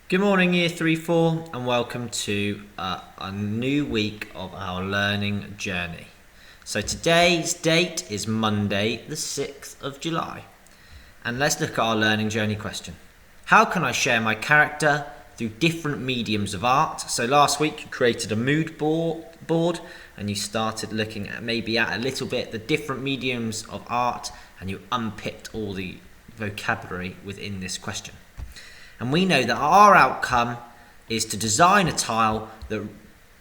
Good morning, Year 3-4, and welcome to a new week of our learning journey. So today's date is Monday, the 6th of July. And let's look at our learning journey question. How can I share my character through different mediums of art? So last week you created a mood board and you started looking at a little bit the different mediums of art, and you unpicked all the vocabulary within this question. And we know that our outcome is to design a tile that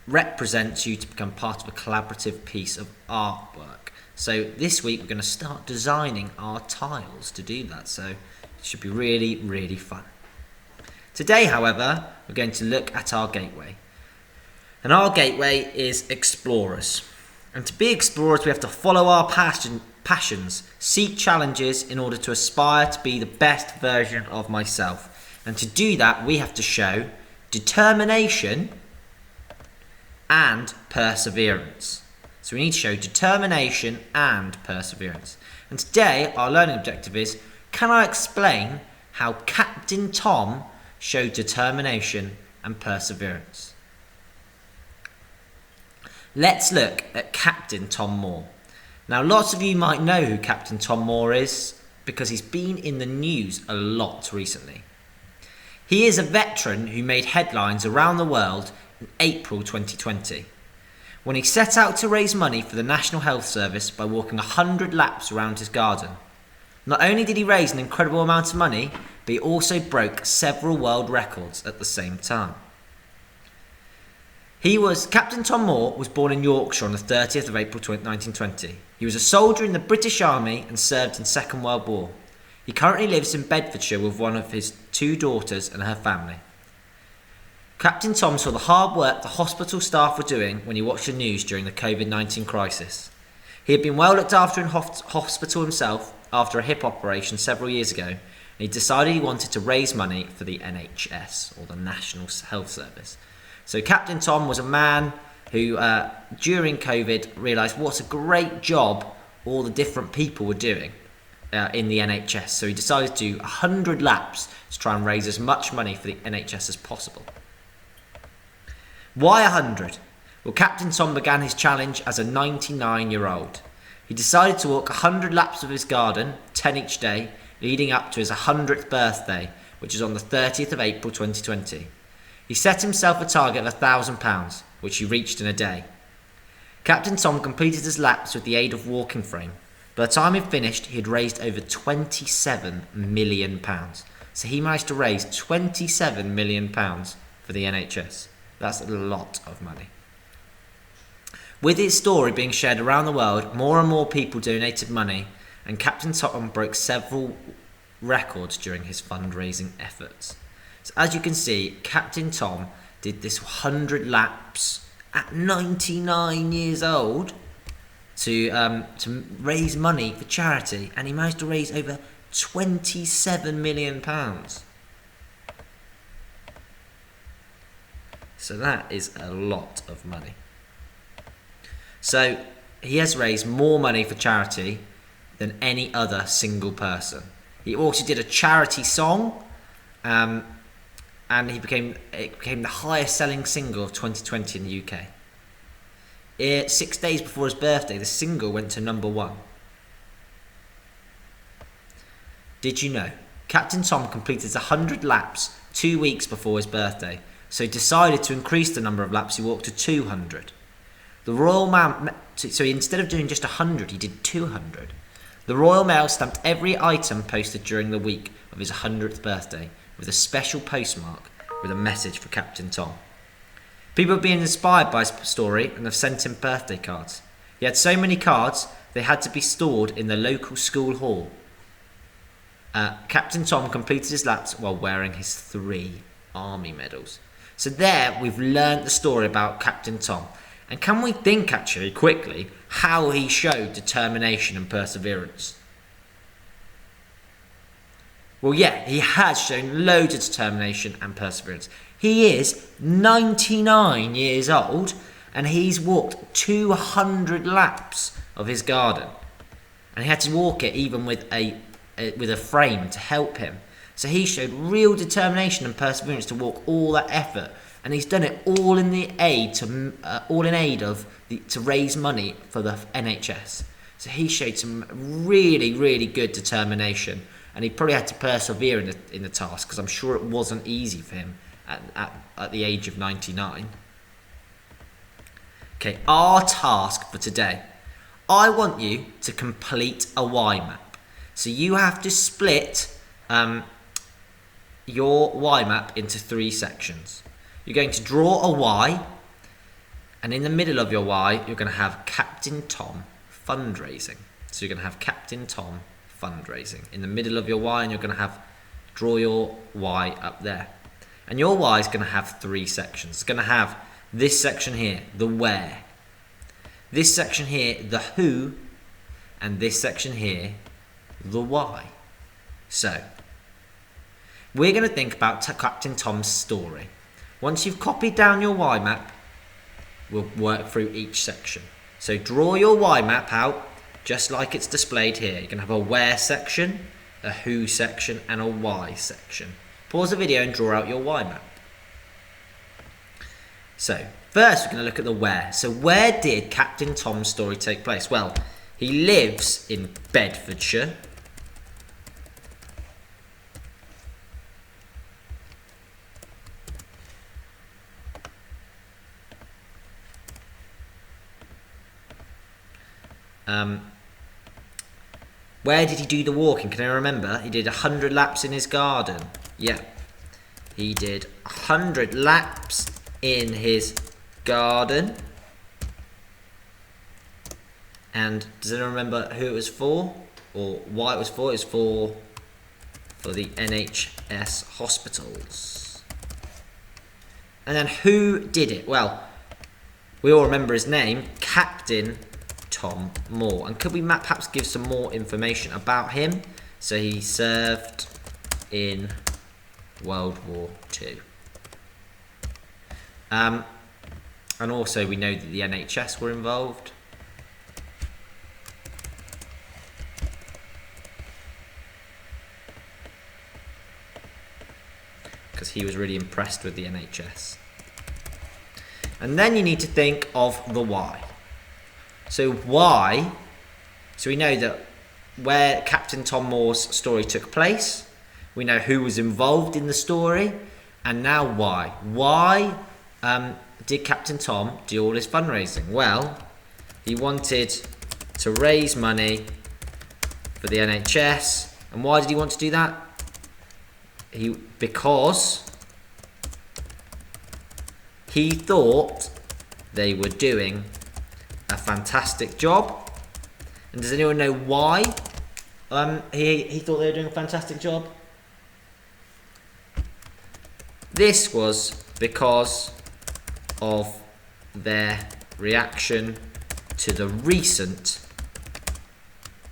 represents you to become part of a collaborative piece of artwork. So this week we're going to start designing our tiles to do that. So it should be really, really fun. Today, however, we're going to look at our gateway. And our gateway is explorers. And to be explorers, we have to follow our passions, seek challenges in order to aspire to be the best version of myself. And to do that, we have to show determination and perseverance. So we need to show determination and perseverance. And today, our learning objective is, can I explain how Captain Tom showed determination and perseverance? Let's look at Captain Tom Moore. Now, lots of you might know who Captain Tom Moore is because he's been in the news a lot recently. He is a veteran who made headlines around the world in April 2020, when he set out to raise money for the National Health Service by walking 100 laps around his garden. Not only did he raise an incredible amount of money, but he also broke several world records at the same time. Captain Tom Moore was born in Yorkshire on the 30th of April 1920. He was a soldier in the British Army and served in the Second World War. He currently lives in Bedfordshire with one of his 2 daughters and her family. Captain Tom saw the hard work the hospital staff were doing when he watched the news during the COVID-19 crisis. He had been well looked after in hospital himself after a hip operation several years ago, and he decided he wanted to raise money for the NHS, or the National Health Service. So Captain Tom was a man who, during COVID, realised what a great job all the different people were doing in the NHS. So he decided to do 100 laps to try and raise as much money for the NHS as possible. Why 100? Well, Captain Tom began his challenge as a 99-year-old. He decided to walk 100 laps of his garden, 10 each day, leading up to his 100th birthday, which is on the 30th of April 2020. He set himself a target of £1,000, which he reached in a day. Captain Tom completed his laps with the aid of walking frame. By the time he'd finished, he had raised over £27 million. So he managed to raise £27 million for the NHS. That's a lot of money. With his story being shared around the world, more and more people donated money, and Captain Tom broke several records during his fundraising efforts. So as you can see, Captain Tom did this 100 laps at 99 years old to raise money for charity, and he managed to raise over £27 million. So that is a lot of money. So he has raised more money for charity than any other single person. He also did a charity song, and it became the highest selling single of 2020 in the UK. 6 days before his birthday, the single went to number 1. Did you know? Captain Tom completed 100 laps 2 weeks before his birthday, so he decided to increase the number of laps he walked to 200. So instead of doing just 100, he did 200. The Royal Mail stamped every item posted during the week of his 100th birthday with a special postmark with a message for Captain Tom. People have been inspired by his story and have sent him birthday cards. He had so many cards, they had to be stored in the local school hall. Captain Tom completed his laps while wearing his 3 army medals. So there, we've learnt the story about Captain Tom. And can we think, actually, quickly, how he showed determination and perseverance? Well, yeah, he has shown loads of determination and perseverance. He is 99 years old, and he's walked 200 laps of his garden. And he had to walk it even with a frame to help him. So he showed real determination and perseverance to walk all that effort, and he's done it all in the aid to raise money for the NHS. So he showed some really, really good determination, and he probably had to persevere in the task, because I'm sure it wasn't easy for him at the age of 99. Okay, our task for today. I want you to complete a Y map. So you have to split your Y map into 3 sections. You're going to draw a Y, and in the middle of your Y, you're going to have Captain Tom fundraising. So you're going to have Captain Tom fundraising in the middle of your Y, and you're going to draw your Y up there. And your Y is going to have 3 sections. It's going to have this section here, the where. This section here, the who. And this section here, the why. So, we're going to think about Captain Tom's story. Once you've copied down your Y map, we'll work through each section. So draw your Y map out just like it's displayed here. You can have a where section, a who section, and a why section. Pause the video and draw out your Y map. So, first we're going to look at the where. So where did Captain Tom's story take place? Well, he lives in Bedfordshire. Where did he do the walking? Can I remember? He did 100 laps in his garden. Yeah. He did 100 laps in his garden. And does anyone remember who it was for? Or why it was for? It was for the NHS hospitals. And then who did it? Well, we all remember his name, Captain Tom Moore. And could we perhaps give some more information about him? So he served in World War II. And also we know that the NHS were involved. Because he was really impressed with the NHS. And then you need to think of the why. So why? So we know that where Captain Tom Moore's story took place. We know who was involved in the story. And now why? Why did Captain Tom do all his fundraising? Well, he wanted to raise money for the NHS. And why did he want to do that? Because he thought they were doing a fantastic job. And does anyone know why he thought they were doing a fantastic job? This was because of their reaction to the recent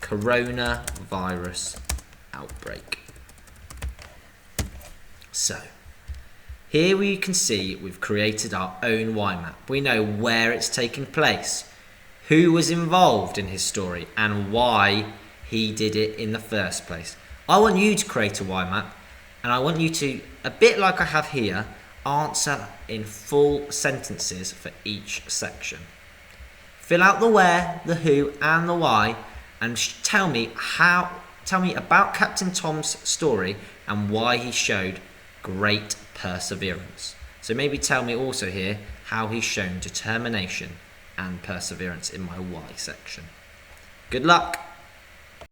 coronavirus outbreak. So, here we can see we've created our own Y map. We know where it's taking place, who was involved in his story, and why he did it in the first place. I want you to create a Y map, and I want you to, a bit like I have here, answer in full sentences for each section. Fill out the where, the who, and the why, and tell me about Captain Tom's story and why he showed great perseverance. So maybe tell me also here how he's shown determination and perseverance in my why section. Good luck!